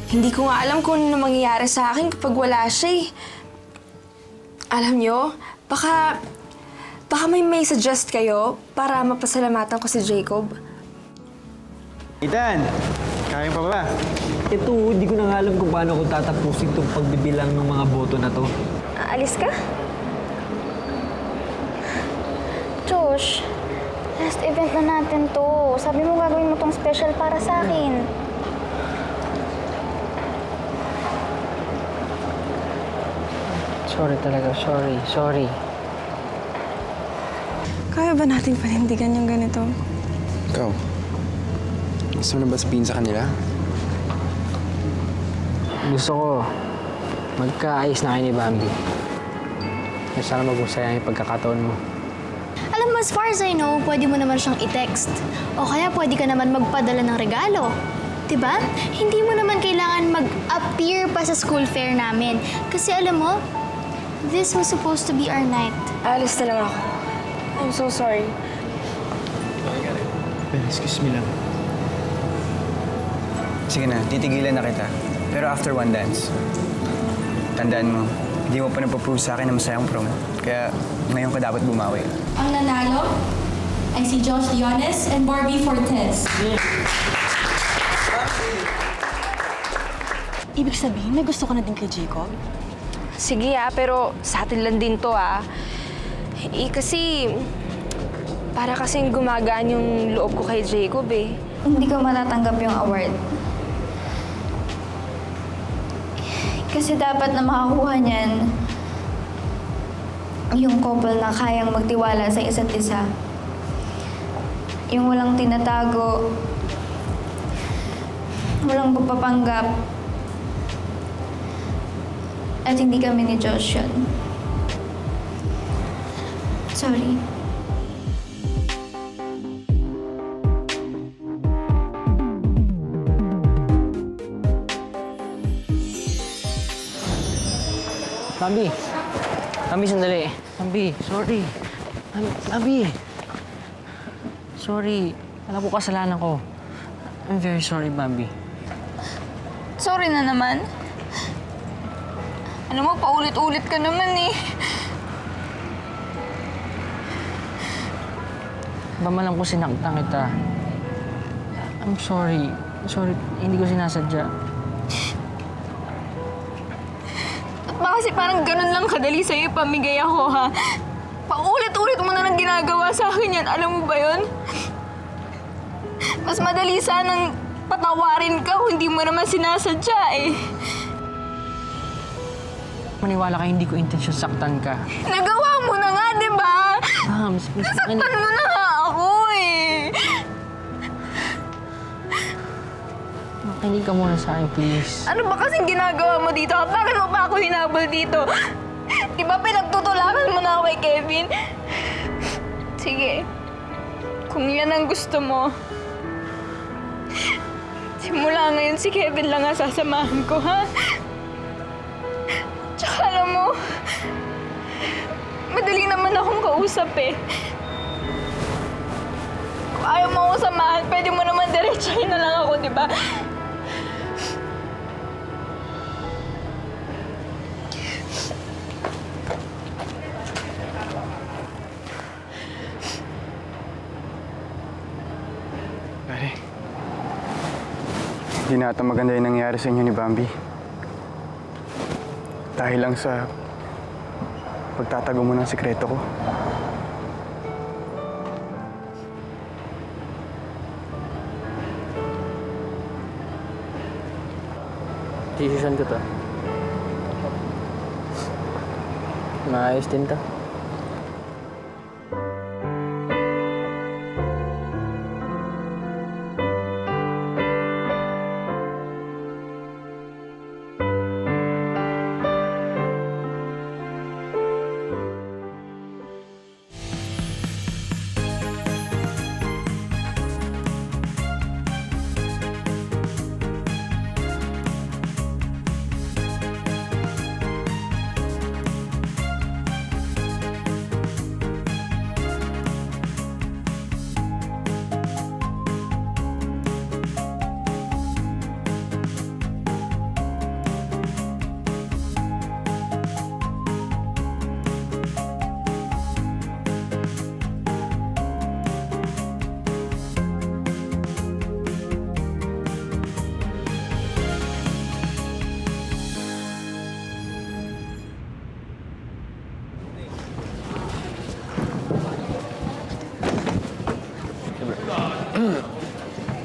Hindi ko nga alam kung ano mangyayari sa akin kapag wala siya eh. Alam nyo, baka may suggest kayo para mapasalamatan ko si Jacob. Ethan, kaya pa ba? Ito, hindi ko na nga alam kung paano ko tatapusin itong pagbibilang ng mga boto na to. Aalis ka? Josh, last event na natin to. Sabi mo gagawin mo tong special para sa akin. Sorry talaga, sorry. Kaya ba nating panindigan yung ganito? Ikaw, gusto mo na ba sabihin sa kanila? Gusto ko magkaayos na kayo ni Bambi. Sana mag-usaya yung pagkakataon mo. Alam mo, as far as I know, pwede mo naman siyang i-text. O kaya pwede ka naman magpadala ng regalo. Diba? Hindi mo naman kailangan mag-appear pa sa school fair namin. Kasi alam mo, this was supposed to be our night. Alis na lang ako. I'm so sorry. Excuse me lang. Sige na, titigilan na kita. Pero after one dance, tandaan mo, hindi mo pa napaprove sa akin na masayang prom. Kaya ngayon ka dapat bumawi. Ang nanalo ay si Josh Diones and Barbie Fortes. Ibig sabihin, may gusto ka na din kay Jacob? Sige pero sa atin lang din to kasi para kasing gumagaan yung loob ko kay Jacob eh. Hindi ko matatanggap yung award. Kasi dapat na makakuha niyan yung couple na kayang magtiwala sa isa't isa. Yung walang tinatago, walang pagpapanggap, at hindi kami ni Josh yun. Sorry. Bambi! Bambi, sandali. Bambi, sorry. Bambi! Sorry. Alam ko kasalanan ko. I'm very sorry, Bambi. Sorry na naman. Alam mo, paulit-ulit ka naman eh. Bamalang ko sinaktan kita. I'm sorry. Sorry, hindi ko sinasadya. At baka kasi parang ganun lang kadali sa'yo ipamigay ako, ha? Paulit-ulit mo na nang ginagawa sa akin yan. Alam mo ba yun? Mas madali sanang patawarin ka kung hindi mo naman sinasadya eh. Maniwala ka, hindi ko intensyon saktan ka. Nagawa mo na nga, di ba? Bams, Nasaktan mo na nga ako eh. makinig ka muna sa akin, please. Ano ba kasing ginagawa mo dito? Bakit mo pa ako hinabol dito? Di ba pinagtutulakan mo na ako kay Kevin? Sige. Kung yan ang gusto mo, simula ngayon si Kevin lang ang sasamahan ko, ha? Tsaka alam mo, madali naman akong kausap eh. Kung ayaw mo akong samahan, pwede mo naman diretsahin na lang ako, di ba? Pare, hindi na ata maganda yung nangyari sa inyo ni Bambi. Dahil lang sa pagtatago mo ng sikreto ko. Decision ko to. Maayos din to.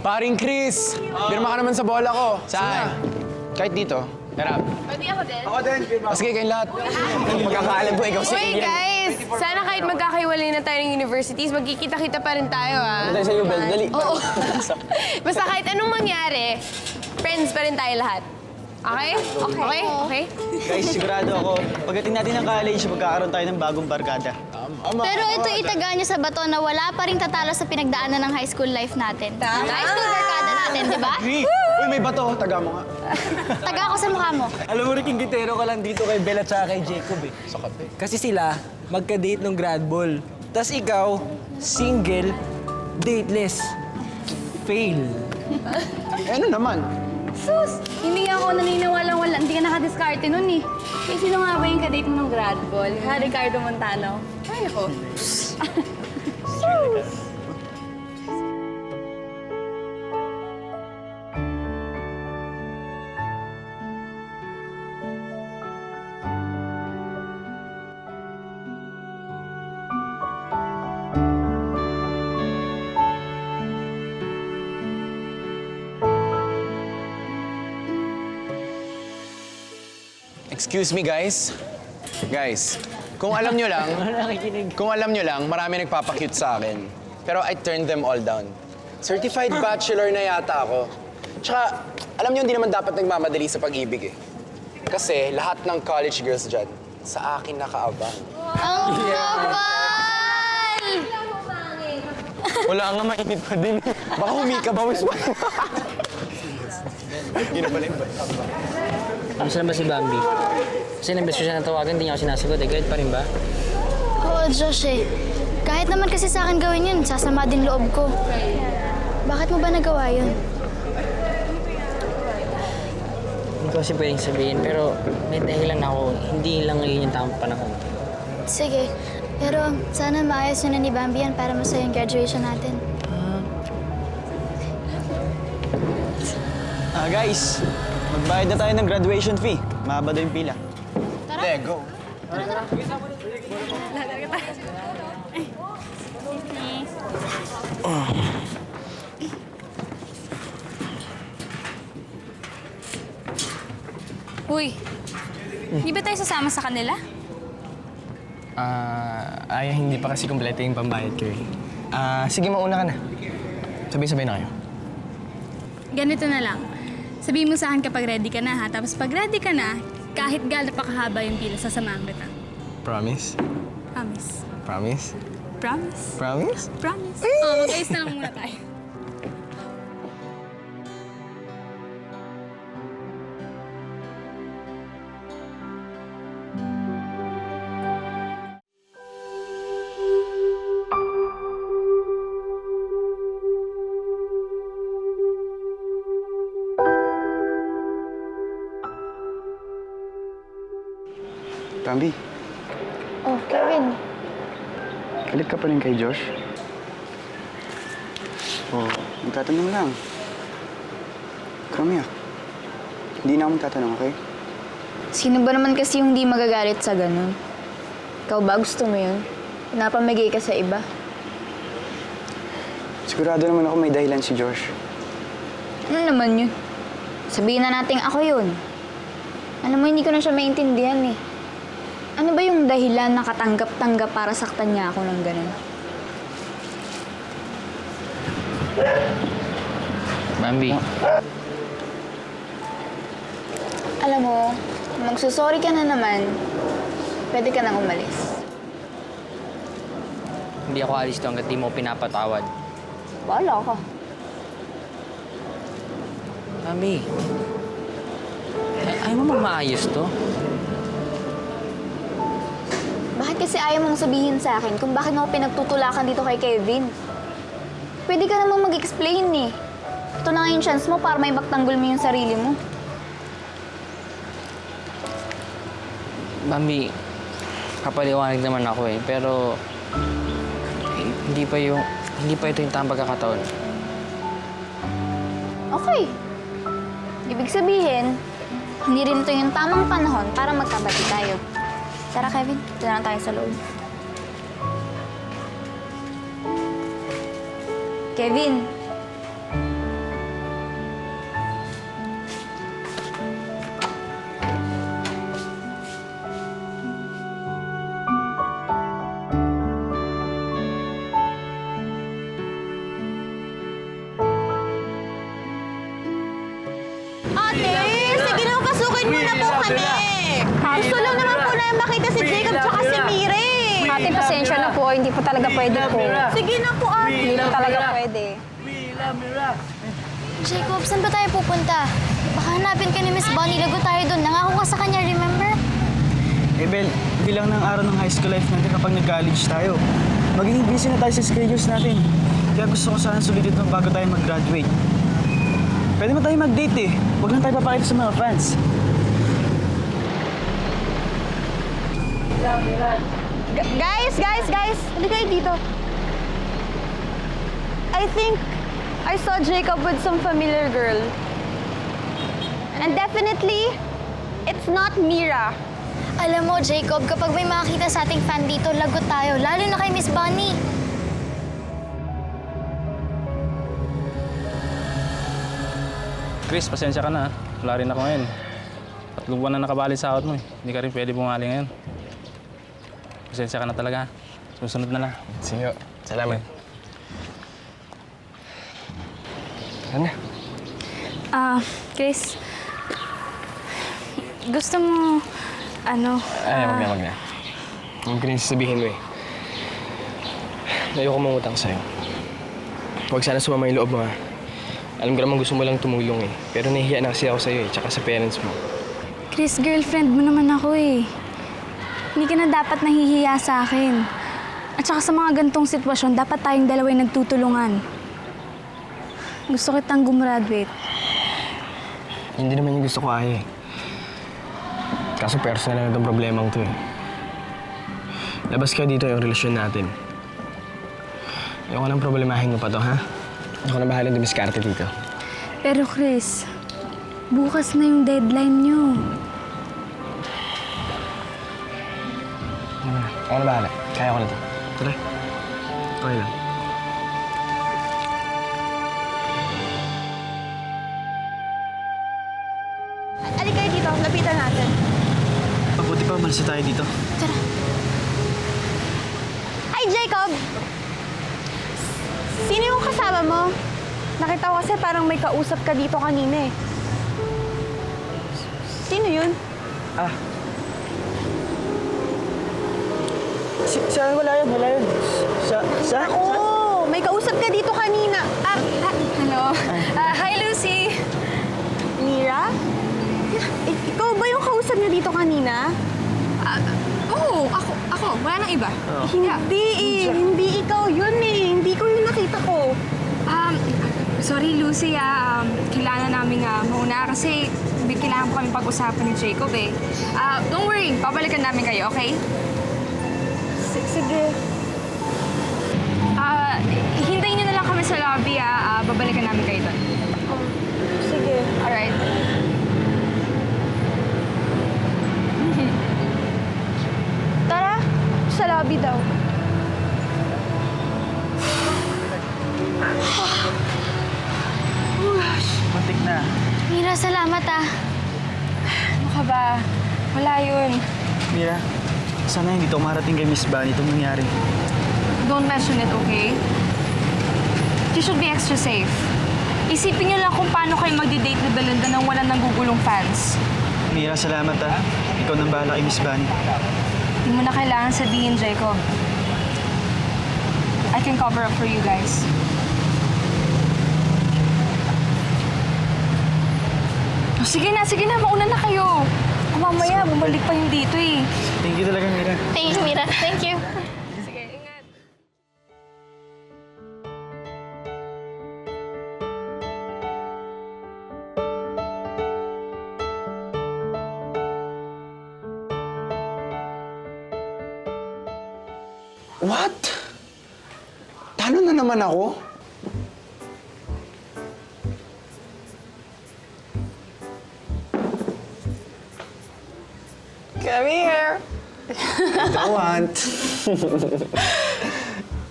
Paring Chris, pirma ka naman sa bola ko. Saan? Kahit dito. Tara. Ako din, Sige, kayong lahat. Pagkakaalam ko, ikaw si Uy, guys! Sana kahit magkakaiwalay na tayo ng universities, magkikita-kita pa rin tayo, ah. Dahil sa'yo, Bel, dali. Oo. Basta kahit anong mangyari, friends pa rin tayo lahat. Okay? Okay? Okay? Guys, sigurado ako, pagdating natin ng college, magkakaroon tayo ng bagong barkada. Pero ito itaga niyo sa bato na wala pa rin tatalo sa pinagdaanan ng high school life natin. High school barkada natin, di ba? Uy, may bato. Taga mo nga. Taga ako sa mukha mo. Alam mo, Rick, gitero ka lang dito kay Bella at saka kay Jacob eh. Sa kape. Kasi sila, magka-date nung grad ball. Tapos ikaw, single, dateless. Fail. Ano naman? Sus! Hindi ako naniniwalang hindi ka nakadiskarte nun eh. Eh, sino nga ba yung kadate mo ng grad ball? Ha, Ricardo Montano? Ay, ako. Excuse me, guys. Guys, kung alam nyo lang, marami nagpapakute sa akin. Pero I turned them all down. Certified bachelor na yata ako. Tsaka, alam nyo, hindi naman dapat nagmamadali sa pag-ibig eh. Kasi lahat ng college girls dyan, sa akin nakaabang. Ang kapal! Wala nga, mainit pa din. Baka humika ba? Hindi na pala yung Kamusta na ba si Bambi? Kasi ilang beses ko siya natawagan, hindi niya ako sinasagot. Galit pa rin ba? Oo, Josh eh. Kahit naman kasi sa akin gawin yun, sasama din loob ko. Bakit mo ba nagawa yun? Hindi ko kasi pwedeng sabihin, pero may dahilan ako. Hindi lang ngayon yung tamang panahon. Sige, pero sana maayos yun na ni Bambi yan para masaya yung graduation natin. Guys, magbayad na tayo ng graduation fee. Mahaba daw yung pila. There, go. Uy, di ba tayo sasama sa kanila? Ay, hindi pa kasi kumpleto yung pambayad ko eh. Sige, mauna ka na. Sabay-sabay na kayo. Ganito na lang. Sabihin mo sa akin kapag ready ka na ha. Tapos pag ready ka na, kahit gaano pa kahaba yung pila, sasamahan kita. Promise? Promise. Promise? Promise. Promise? Promise. Oo, mag-ayos na lang muna tayo. Bambi, Oh, Kevin. galit ka pa rin kay Josh? Oh, magtatanong lang. Kamiyak. Hindi na ako magtatanong, okay? Sino ba naman kasi yung di magagalit sa ganun? Ikaw ba gusto mo yun? Napamigay ka sa iba? Sigurado naman ako may dahilan si Josh. Ano naman yun? Sabihin na natin ako yun. Alam mo, hindi ko na siya maintindihan eh. Ano ba yung dahilan na katanggap-tanggap para saktan niya ako ng ganun? Bambi, Alam mo, kung magsusorry ka na naman, pwede ka nang umalis. hindi ako alis to hanggat di mo pinapatawad. Bahala ka. Bambi, ayaw mo maayos to? Bakit kasi ayaw mong sabihin sa akin kung bakit mo ako pinagtutulakan dito kay Kevin? Pwede ka namang mag-explain eh. Ito na nga yung chance mo para may magtanggol mo yung sarili mo. Bambi, kapaliwanag naman ako eh, pero hindi pa ito yung tamang pagkakataon. Okay. Ibig sabihin, hindi rin ito yung tamang panahon para magkabati tayo. Tara, Kevin. Ito na lang tayo sa loob. Kevin, kami! Gusto lang naman po na makita si Jacob tsaka si Mire. Ate, pasensya na po. Hindi po talaga pwede po. Sige na po, ate. Hindi po talaga pwede. Jacob, saan ba tayo pupunta? Baka hanapin ka ni Miss Bonnie. Lago tayo doon. Nangako ka sa kanya, remember? Eh, Bel, hindi lang ng araw ng high school life natin kapag nag-college tayo. Magiging busy na tayo sa schedules natin. Kaya gusto ko sana sulitin ito bago tayo mag-graduate. Pwede mo tayo mag-date eh. Huwag lang tayo papakita sa mga fans. Guys! Hindi kayo dito. I think I saw Jacob with some familiar girl. And definitely, it's not Mira. Alam mo, Jacob, kapag may makakita sa ating fan dito, lagot tayo. Lalo na kay Miss Bonnie. Chris, pasensya ka na. Wala rin ako ngayon. 3 buwan na nakabali sa sahod mo eh. Hindi ka rin pwede bumali ngayon. Pasensya ka na talaga. Susunod na lang. Sige, salamat. Ano? Chris, gusto mo, Ay, wag na. Huwag ko rin sasabihin mo eh. Ayoko mangutang sa'yo. Huwag sana sumama yung loob mo ha. Alam ko naman gusto mo lang tumulong eh. Pero nahihiya na kasi ako sa'yo eh, tsaka sa parents mo. Chris, girlfriend mo naman ako eh. Hindi ka na dapat nahihiya sa akin. At saka sa mga gantong sitwasyon, dapat tayong dalawa yung nagtutulungan. Gusto kitang gumraduate. Hindi naman yung gusto ko ay eh. Kaso personal lang itong problemang to eh. Labas ka dito yung relasyon natin. Ayoko lang problemahin mo pa to, ha? Ako na bahala dumiskarte dito. Pero Chris, bukas na yung deadline nyo. Ako na bahala. Kaya ko na to. Tara. Okay lang. Alika kayo dito, lapitan natin. Mabuti pa, umalis na tayo dito. Ay, Jacob! Sino yung kasama mo? Nakita ko kasi parang may kausap ka dito kanina eh. Sino yun? Wala yun. Oo! May kausap ka dito kanina. Hello. Hi, Lucy. Mira? Ikaw ba yung kausap niya dito kanina? Oo, ako. Wala nang iba. Hindi eh. Hindi ikaw yun eh. Hindi ko yung nakita ko. Sorry, Lucy, kailangan namin mauna kasi kailangan ko kami pag-usapan ni Jacob eh. Don't worry, babalikan namin kayo, okay? Sige. Hintayin niyo na lang kami sa lobby, babalikan namin kayo doon. Sige. Alright. Tara, sa lobby daw. Matik na. Mira, salamat ah. Ano ka ba? Wala yun. Mira, sana hindi to marating kay Miss Bonnie itong nangyari. Don't mention it, okay? You should be extra safe. Isipin niyo lang kung paano kayo magdi-date na Belinda nang walang nanggugulong fans. Mira, salamat ha. Ikaw nang bahala kay Miss Bonnie. Hindi mo na kailangan sabihin, Jacob. I can cover up for you guys. Oh, sige na. Mauna na kayo. Mamaya, bumalik pa yung dito eh. Thank you talaga, Mira. Thank you, Mira. Thank you. Sige, ingat. What? Talo na naman ako? Come here. I want.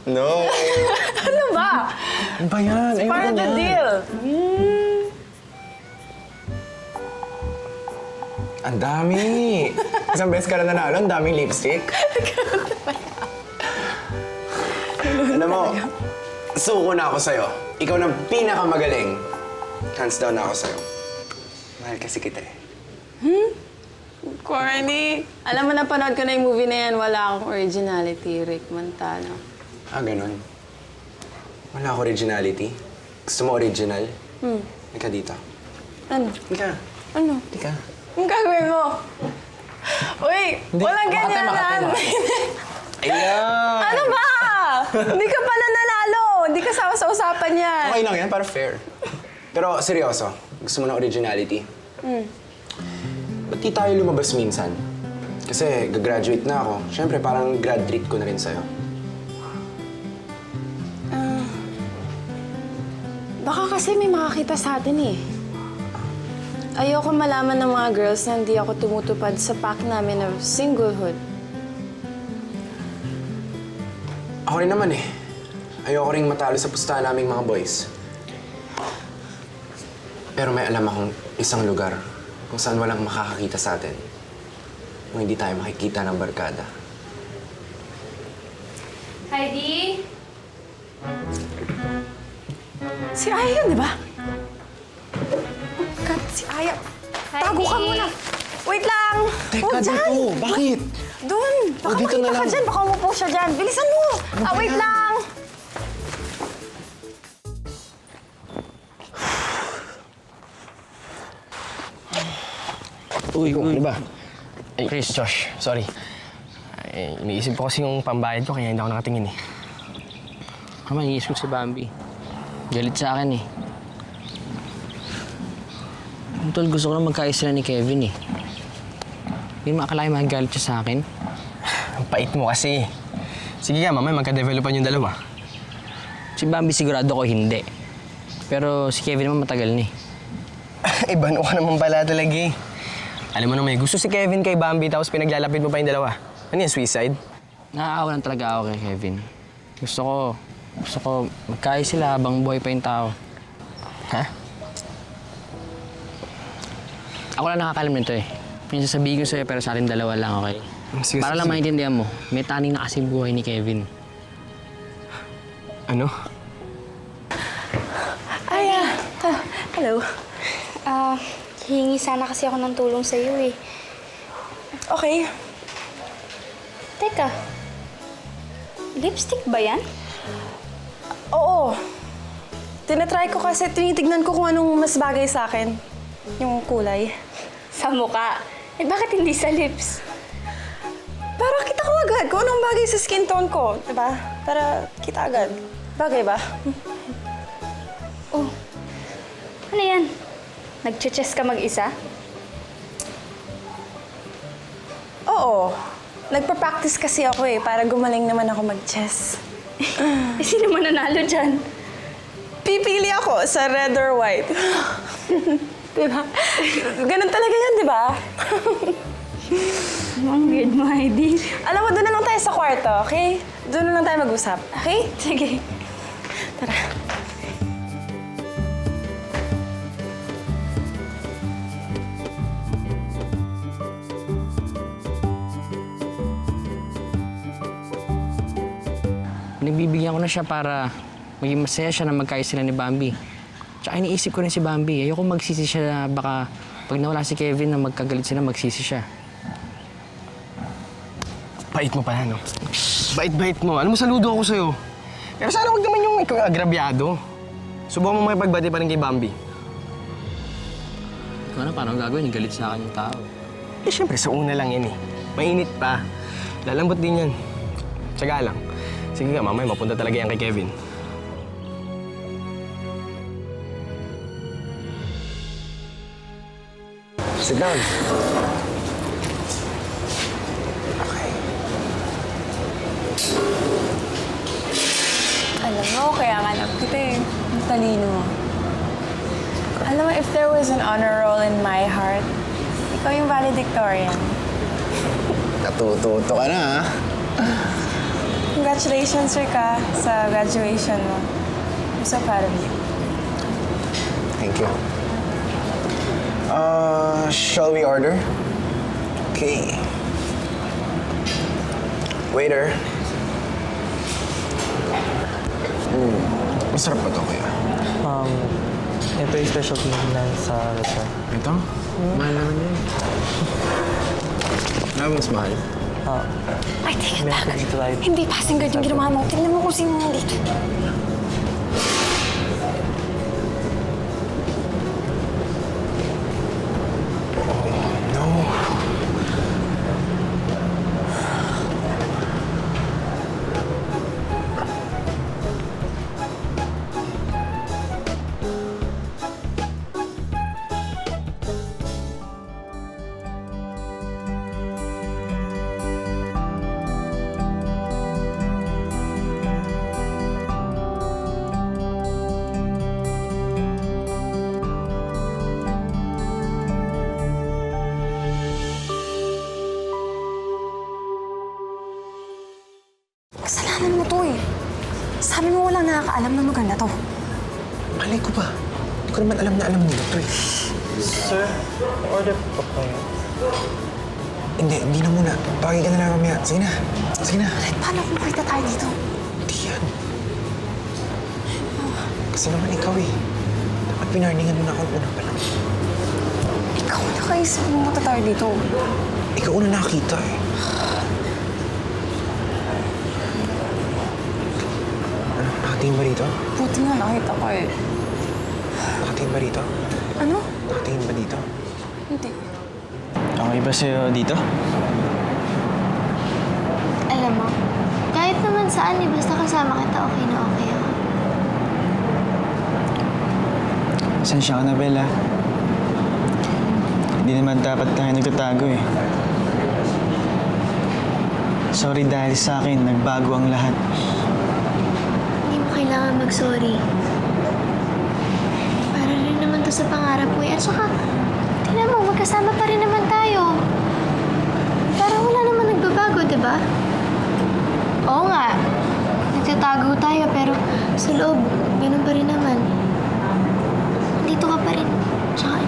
No. Ano ba? Ano ba yan? Ayoko Part of the niyan. deal. Ang dami. Isang beses ka na nanalo, ang daming lipstick. Alam mo, suko na ako sa'yo. Ikaw na pinakamagaling. Hands down na ako sa'yo. Mahal kasi kita eh. Corny. Alam mo, napanood ko na yung movie na yan. Wala akong originality, Rick Montano. Ah, ganun. Wala ako originality. Gusto mo original? Halika dito. Ano? Halika. Ano? Halika. Ang gagawin mo? Uy, walang ganyan yan. Ayan! Ano ba? Hindi ka pa nanalo. Hindi ka sama sa usapan yan. Okay lang yan, para fair. Pero seryoso, gusto mo ng originality? Ba't di tayo lumabas minsan? Kasi gagraduate na ako. Siyempre, parang grad treat ko na rin sa'yo. Baka kasi may makakita sa atin eh. Ayoko malaman ng mga girls na hindi ako tumutupad sa pact namin of singlehood. Ako rin naman eh. Ayoko ring matalo sa pustahan naming mga boys. Pero may alam akong isang lugar kung saan walang makakakita sa atin. Kung hindi tayo makikita ng barkada. Heidi? Si Aya yun, di ba? Oh God, si Aya. Tago ka muna. Wait lang. Teka, dito. Bakit? Doon. Baka dito makita na ka lang. dyan. Baka umupo siya dyan. Bilisan mo. Wait lang. Uy, ano ba? Ay, Chris. Josh, sorry. Ay, iniisip ko kasi yung pambayad ko kaya hindi ako nakatingin eh. Ama, iniisip ko si Bambi. Galit sa akin eh. Tol, gusto ko lang magkaayos sila ni Kevin eh. Hindi mo akalain magagalit siya sa akin. Ang pait mo kasi. Sige ka, mamaya magka-developan yung dalawa. Si Bambi sigurado ko hindi. Pero si Kevin naman matagal na eh. Ibano ka naman pala talaga eh. Alam mo naman, gusto si Kevin kay Bambi tapos pinaglalapit mo pa yung dalawa. Ano yan, suicide? Naaawa lang talaga ako kay Kevin. Gusto ko magkaayos sila habang buhay pa yung tao. Ha? Ako lang nakakalam nito eh. May sasabihin ko sa'yo pero sa atin dalawa lang, okay? Sige, Para lang sige. maintindihan mo, may taning na kasi buhay ni Kevin. Ano? Aya. Hello. Hihingi sana kasi ako ng tulong sa'yo eh. Okay. Teka, lipstick ba yan? Oo. Tinatry ko kasi, tinitignan ko kung anong mas bagay sa akin. Yung kulay. Sa muka. Eh bakit hindi sa lips? Para kita ko agad kung anong bagay sa skin tone ko, diba? Para kita agad. Bagay ba? Oh, ano yan? Nag-chess ka mag-isa? Oo. Nagpa-practice kasi ako eh, para gumaling naman ako mag-chess. Eh, sino mananalo dyan? Pipili ako sa red or white. Diba? Ganun talaga yan, diba? Ang weird mo, Heidi. Alam mo, doon na lang tayo sa kwarto, okay? Doon na lang tayo mag-usap, okay? Sige. Tara. Nagbibigyan ko na siya para maging masaya siya na magkaayos sila ni Bambi. Tsaka iniisip ko rin si Bambi. Ayoko magsisi siya na baka pag nawala si Kevin na magkagalit sila, magsisi siya. Bait mo pala, no? Bait-bait mo. Alam mo, saludo ako sa'yo. Pero sana wag naman yung ikaw yung agrabyado. Subukan mo makipagbati pa rin kay Bambi. Ikaw na, paano gagawin? Galit sa akin yung tao. Eh, syempre, sa una lang yan eh. Mainit pa. Lalambot din yan. Tsaga lang. Sige ka, mamaya mapunta talaga yan kay Kevin. Sit down. Alam mo, kaya nga alam kita eh. Ang talino mo. Alam mo, if there was an honor roll in my heart, ikaw yung valedictorian. Natututo ka na, ha? Congratulations, Rika, sa graduation mo. I'm so proud of you. Thank you. Shall we order? Okay. Waiter. Masarap ba ito, kuya? Ito yung specialty na sa restaurant. Ito? Mahal naman yan. Ano mas mahal? Ay, take it back. Hindi passing guard yung ginawa mo. Tingnan mo kung sino nandito. Kasalanan mo to eh. Sabi mo walang nakakaalam ng lugar na to. Malay ko ba? Hindi ko naman alam na alam nila to eh. Sir, order po kayo. Hindi na muna. Tawagin ka na lang mamaya. Sige na. Sige na. Red, paano kung makita tayo dito? Hindi yan. Kasi naman ikaw eh. Dapat pinarningan mo na ako una pa lang. Ikaw nakaisip mo mata tayo dito. Ikaw una nakakita eh. Ano? Nakatingin ba dito? Buti nga nakita ko eh. Nakatingin ba dito? Ano? Nakatingin ba dito? Hindi. Okay ba sa'yo dito? Alam mo, kahit naman saan basta kasama kita, okay na okay ako. Pasensya ka na, Bella. Hindi naman dapat tayo nagtatago eh. Sorry dahil sa akin, nagbago ang lahat. Hindi mo kailangan mag-sorry. Para rin naman to sa pangarap mo eh. At saka, tingnan mo, magkasama pa rin naman tayo. Parang wala naman nagbabago, di ba? Oo nga, nagtatago tayo pero sa loob, ganun pa rin naman. Dito ka pa rin. Tsaka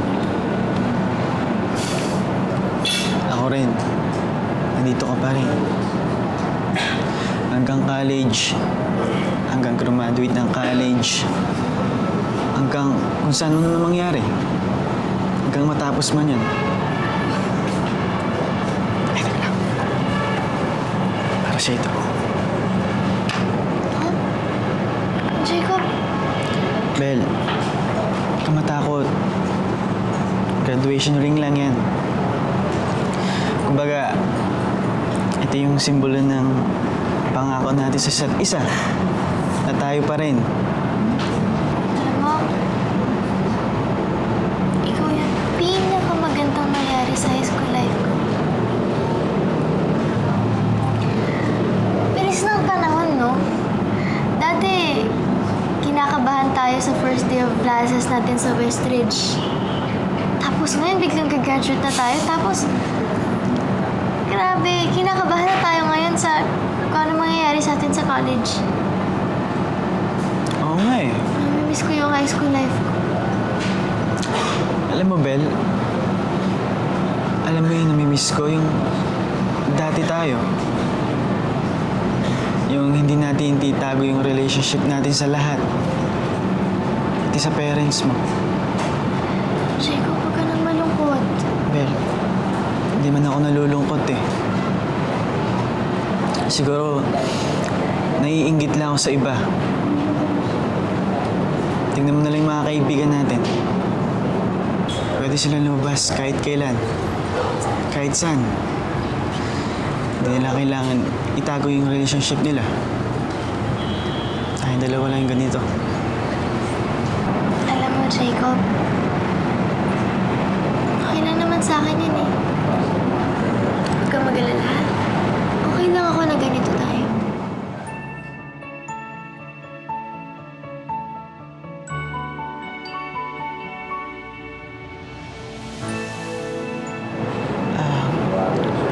Ako rin. Nandito ka pa rin. Hanggang college. Hanggang graduate ng college. Hanggang kung saan mo na mangyari. Hanggang matapos man yan. Ay, teka lang. Para siya ito. Jacob, Bel, huwag ka matakot. Graduation ring lang yan. Kumbaga, ito yung simbolo ng pangako natin sa isa't isa. Na tayo pa rin. alam mo, ikaw yung pinakamagandang nangyari sa high school life ko. Bilis ng panahon, no? Dati, kinakabahan tayo sa first day of classes natin sa Westridge. Tapos ngayon, biglang gagraduate na tayo. Tapos, grabe, kinakabahan na tayo ngayon sa kung ano mangyayari sa atin sa college. Oo nga eh. Namimiss ko yung high school life ko. Alam mo, Bel, alam mo yung namimiss ko, yung dati tayo. Yung hindi natin titago yung relationship natin sa lahat. Pati sa parents mo. Jacob, huwag ka nang malungkot. Bel, hindi man ako nalulungkot eh. Siguro, naiinggit lang ako sa iba. Tingnan mo na lang yung mga kaibigan natin. Pwede silang lumabas kahit kailan. Kahit saan. Hindi nila kailangan itago yung relationship nila. Tayong dalawa lang yung ganito. Alam mo, Jacob, okay lang naman sa akin yun eh. Huwag kang mag-alala. Okay lang ako na ganito tayo.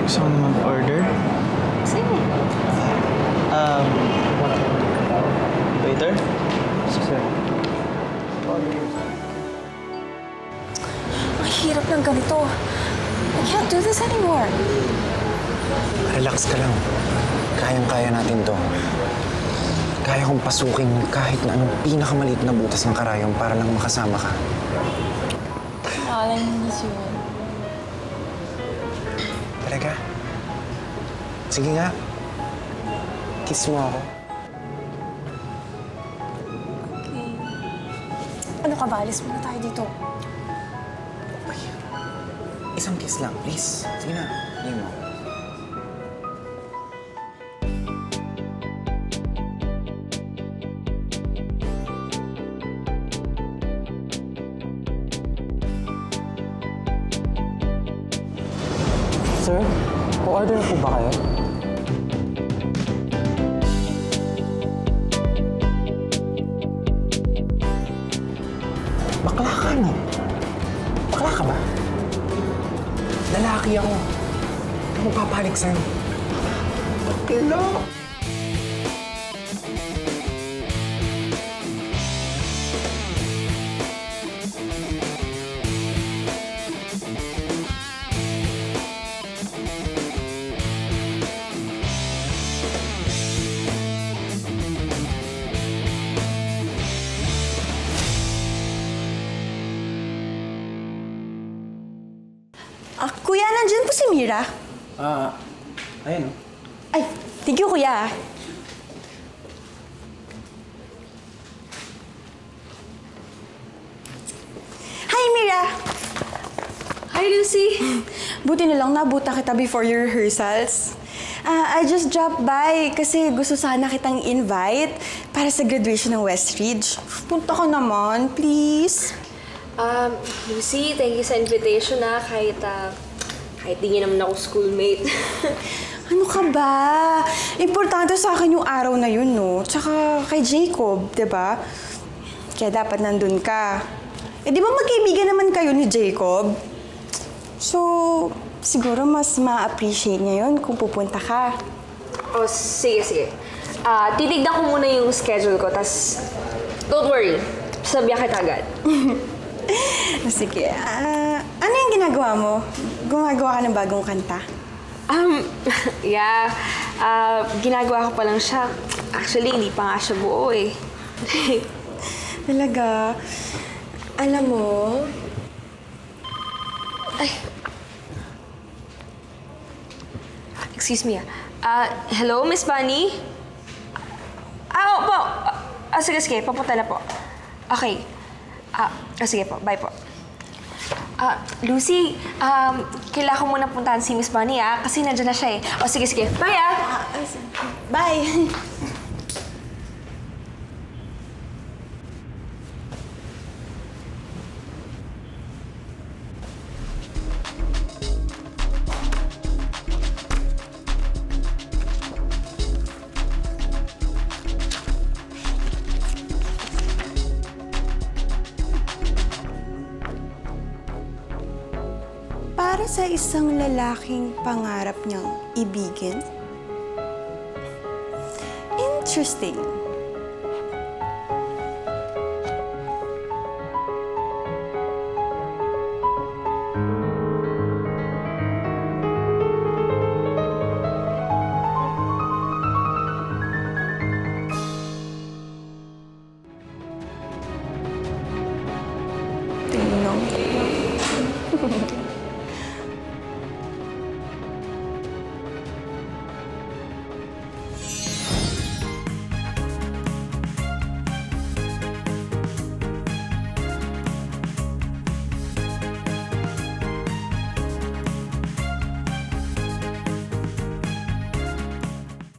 Gusto mo na mag-order? Sige. Waiter? Sir. Ang hirap ng ganito. I can't do this anymore. Relax ka lang. Kayang-kaya natin to. Kaya kong pasukin kahit na anong pinakamaliit na butas ng karayom para lang makasama ka. Alam mo, miss you. Talaga? Sige nga. Kiss mo ako. Ano ka ba? Alis muna tayo dito. Isang kiss lang, please. Sige na. Hindi mo. Sir, o-order po ba kayo? Bakla ka, no? Bakla ka ba? Lalaki ako. Ano magpapanik sa'yo? Bakla! Kuya, nandyan po si Mira. Ayun. Ay, thank you, kuya. Hi, Mira! Hi, Lucy! Buti na lang nabuta kita before your rehearsals. I just dropped by kasi gusto sana kitang invite para sa graduation ng Westridge. Punta ka naman, please. Lucy, thank you sa invitation kahit di niya naman ako schoolmate. Ano ka ba? Importante sa akin yung araw na yun, no? Tsaka kay Jacob, di ba? Kaya dapat nandun ka. Eh, di ba magkaibigan naman kayo ni Jacob? So, siguro mas ma-appreciate niya yun kung pupunta ka. Oh, sige. Titignan ko muna yung schedule ko, tas don't worry, sabihan kita agad. Sige. Ano yung ginagawa mo? Gumagawa ka ng bagong kanta? Yeah. Ginagawa ko pa lang siya. Actually, hindi pa nga siya buo eh. Talaga? Alam mo, Excuse me. Hello, Miss Bunny? Opo. Sige. Papunta na po. Okay. Sige po. Bye po. Lucy, kailangan ko muna puntahan si Miss Bunny, kasi nandiyan na siya eh. Sige. Bye, bye! Para sa isang lalaking pangarap niyang ibigin? Interesting. Tingnan.